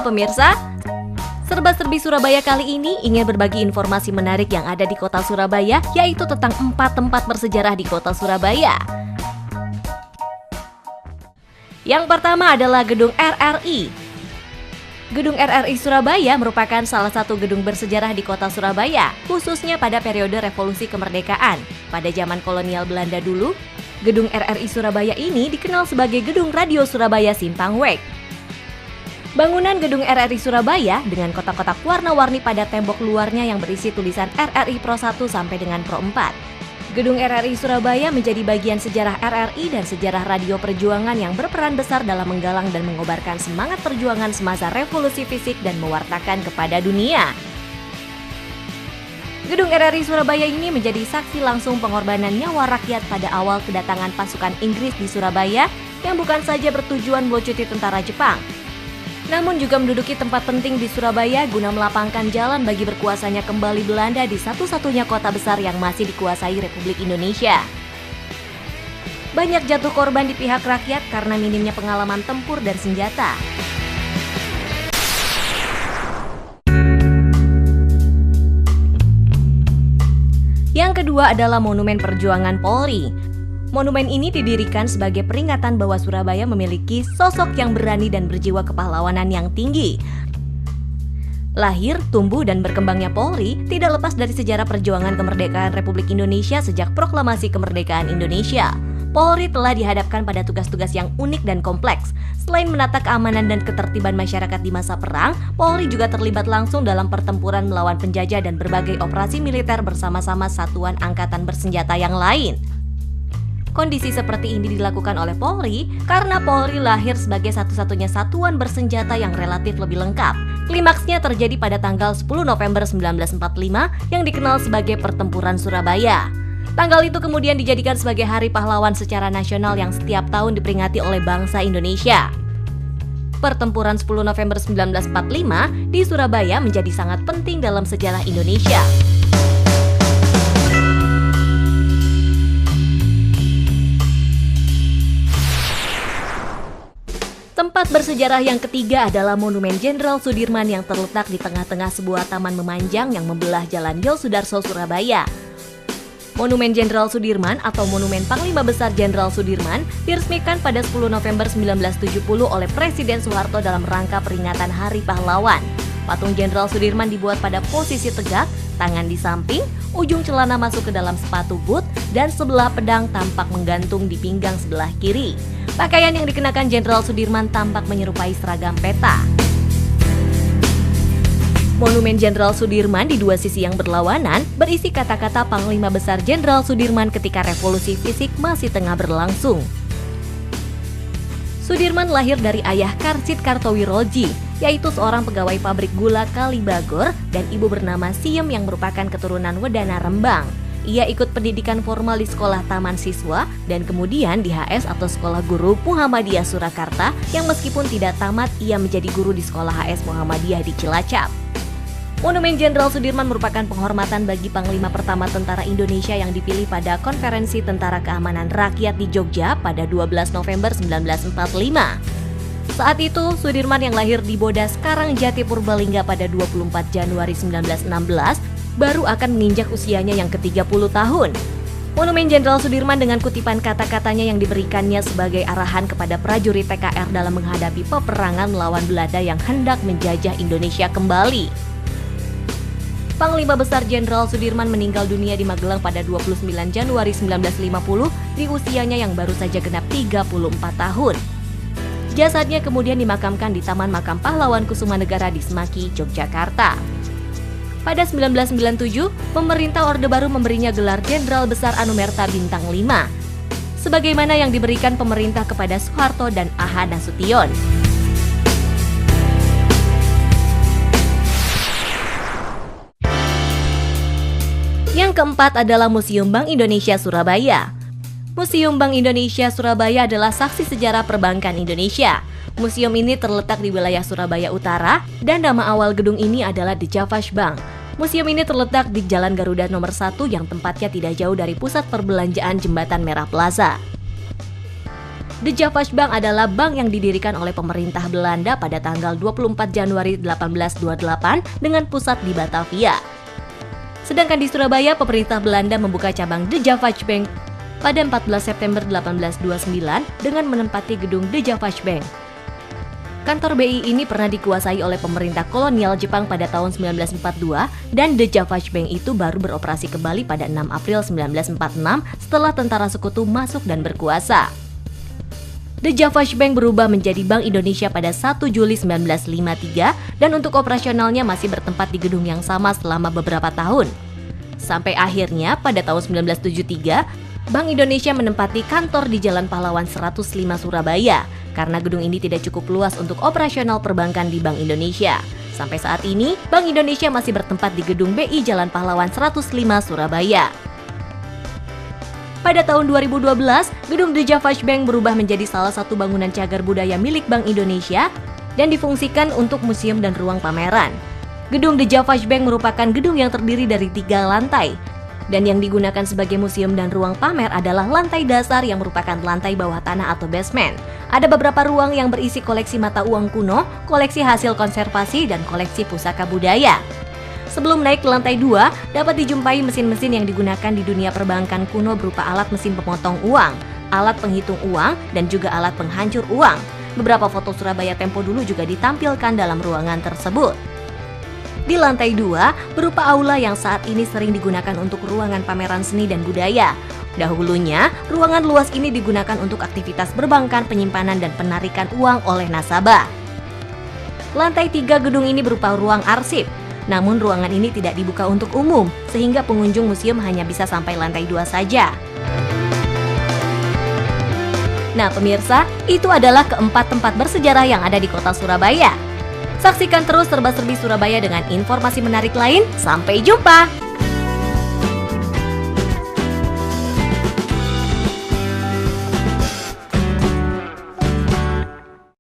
Halo pemirsa, Serba-serbi Surabaya kali ini ingin berbagi informasi menarik yang ada di kota Surabaya, yaitu tentang 4 tempat bersejarah di kota Surabaya. Yang pertama adalah Gedung RRI. Gedung RRI Surabaya merupakan salah satu gedung bersejarah di kota Surabaya, khususnya pada periode Revolusi Kemerdekaan. Pada zaman kolonial Belanda dulu, Gedung RRI Surabaya ini dikenal sebagai Gedung Radio Surabaya Simpang Wek. Bangunan Gedung RRI Surabaya dengan kotak-kotak warna-warni pada tembok luarnya yang berisi tulisan RRI Pro 1 sampai dengan Pro 4. Gedung RRI Surabaya menjadi bagian sejarah RRI dan sejarah radio perjuangan yang berperan besar dalam menggalang dan mengobarkan semangat perjuangan semasa revolusi fisik dan mewartakan kepada dunia. Gedung RRI Surabaya ini menjadi saksi langsung pengorbanan nyawa rakyat pada awal kedatangan pasukan Inggris di Surabaya yang bukan saja bertujuan melucuti tentara Jepang, namun juga menduduki tempat penting di Surabaya guna melapangkan jalan bagi berkuasanya kembali Belanda di satu-satunya kota besar yang masih dikuasai Republik Indonesia. Banyak jatuh korban di pihak rakyat karena minimnya pengalaman tempur dan senjata. Yang kedua adalah Monumen Perjuangan Polri. Monumen ini didirikan sebagai peringatan bahwa Surabaya memiliki sosok yang berani dan berjiwa kepahlawanan yang tinggi. Lahir, tumbuh, dan berkembangnya Polri tidak lepas dari sejarah perjuangan kemerdekaan Republik Indonesia sejak proklamasi kemerdekaan Indonesia. Polri telah dihadapkan pada tugas-tugas yang unik dan kompleks. Selain menata keamanan dan ketertiban masyarakat di masa perang, Polri juga terlibat langsung dalam pertempuran melawan penjajah dan berbagai operasi militer bersama-sama satuan angkatan bersenjata yang lain. Kondisi seperti ini dilakukan oleh Polri karena Polri lahir sebagai satu-satunya satuan bersenjata yang relatif lebih lengkap. Klimaksnya terjadi pada tanggal 10 November 1945 yang dikenal sebagai Pertempuran Surabaya. Tanggal itu kemudian dijadikan sebagai Hari Pahlawan secara nasional yang setiap tahun diperingati oleh bangsa Indonesia. Pertempuran 10 November 1945 di Surabaya menjadi sangat penting dalam sejarah Indonesia. Tempat bersejarah yang ketiga adalah Monumen Jenderal Sudirman yang terletak di tengah-tengah sebuah taman memanjang yang membelah Jalan Yosudarso, Surabaya. Monumen Jenderal Sudirman atau Monumen Panglima Besar Jenderal Sudirman diresmikan pada 10 November 1970 oleh Presiden Soeharto dalam rangka peringatan Hari Pahlawan. Patung Jenderal Sudirman dibuat pada posisi tegak, tangan di samping, ujung celana masuk ke dalam sepatu boot, dan sebelah pedang tampak menggantung di pinggang sebelah kiri. Pakaian yang dikenakan Jenderal Sudirman tampak menyerupai seragam peta. Monumen Jenderal Sudirman di dua sisi yang berlawanan berisi kata-kata Panglima Besar Jenderal Sudirman ketika revolusi fisik masih tengah berlangsung. Sudirman lahir dari ayah Karsit Kartowiroji, yaitu seorang pegawai pabrik gula Kalibagor, dan ibu bernama Siem yang merupakan keturunan Wedana Rembang. Ia ikut pendidikan formal di Sekolah Taman Siswa dan kemudian di HS atau Sekolah Guru Muhammadiyah Surakarta yang meskipun tidak tamat, ia menjadi guru di Sekolah HS Muhammadiyah di Cilacap. Monumen Jenderal Sudirman merupakan penghormatan bagi Panglima pertama Tentara Indonesia yang dipilih pada Konferensi Tentara Keamanan Rakyat di Jogja pada 12 November 1945. Saat itu, Sudirman yang lahir di Bodas Karangjati Purbalingga pada 24 Januari 1916 baru akan menginjak usianya yang ke-30 tahun. Monumen Jenderal Sudirman dengan kutipan kata-katanya yang diberikannya sebagai arahan kepada prajurit TKR dalam menghadapi peperangan melawan Belanda yang hendak menjajah Indonesia kembali. Panglima Besar Jenderal Sudirman meninggal dunia di Magelang pada 29 Januari 1950 di usianya yang baru saja genap 34 tahun. Jasadnya kemudian dimakamkan di Taman Makam Pahlawan Kusumanegara di Semaki, Yogyakarta. Pada 1997, pemerintah Orde Baru memberinya gelar Jenderal Besar Anumerta Bintang 5, sebagaimana yang diberikan pemerintah kepada Soeharto dan A.H. Nasution. Yang keempat adalah Museum Bank Indonesia Surabaya. Museum Bank Indonesia Surabaya adalah saksi sejarah perbankan Indonesia. Museum ini terletak di wilayah Surabaya Utara dan nama awal gedung ini adalah The Javash Bank. Museum ini terletak di Jalan Garuda nomor 1 yang tempatnya tidak jauh dari pusat perbelanjaan Jembatan Merah Plaza. The Javasch Bank adalah bank yang didirikan oleh pemerintah Belanda pada tanggal 24 Januari 1828 dengan pusat di Batavia. Sedangkan di Surabaya, pemerintah Belanda membuka cabang The Javasch Bank pada 14 September 1829 dengan menempati gedung The Javasch Bank. Kantor BI ini pernah dikuasai oleh pemerintah kolonial Jepang pada tahun 1942 dan The Javasch Bank itu baru beroperasi kembali pada 6 April 1946 setelah tentara sekutu masuk dan berkuasa. The Javasch Bank berubah menjadi Bank Indonesia pada 1 Juli 1953 dan untuk operasionalnya masih bertempat di gedung yang sama selama beberapa tahun. Sampai akhirnya pada tahun 1973, Bank Indonesia menempati kantor di Jalan Pahlawan 105 Surabaya karena gedung ini tidak cukup luas untuk operasional perbankan di Bank Indonesia. Sampai saat ini, Bank Indonesia masih bertempat di gedung BI Jalan Pahlawan 105 Surabaya. Pada tahun 2012, gedung The Javasch Bank berubah menjadi salah satu bangunan cagar budaya milik Bank Indonesia dan difungsikan untuk museum dan ruang pameran. Gedung The Javasch Bank merupakan gedung yang terdiri dari 3 lantai, dan yang digunakan sebagai museum dan ruang pamer adalah lantai dasar yang merupakan lantai bawah tanah atau basement. Ada beberapa ruang yang berisi koleksi mata uang kuno, koleksi hasil konservasi, dan koleksi pusaka budaya. Sebelum naik ke lantai 2, dapat dijumpai mesin-mesin yang digunakan di dunia perbankan kuno berupa alat mesin pemotong uang, alat penghitung uang, dan juga alat penghancur uang. Beberapa foto Surabaya tempo dulu juga ditampilkan dalam ruangan tersebut. Di lantai 2, berupa aula yang saat ini sering digunakan untuk ruangan pameran seni dan budaya. Dahulunya, ruangan luas ini digunakan untuk aktivitas perbankan, penyimpanan, dan penarikan uang oleh nasabah. Lantai 3 gedung ini berupa ruang arsip. Namun ruangan ini tidak dibuka untuk umum, sehingga pengunjung museum hanya bisa sampai lantai 2 saja. Nah pemirsa, itu adalah keempat tempat bersejarah yang ada di kota Surabaya. Saksikan terus Serba Serbi Surabaya dengan informasi menarik lain. Sampai jumpa!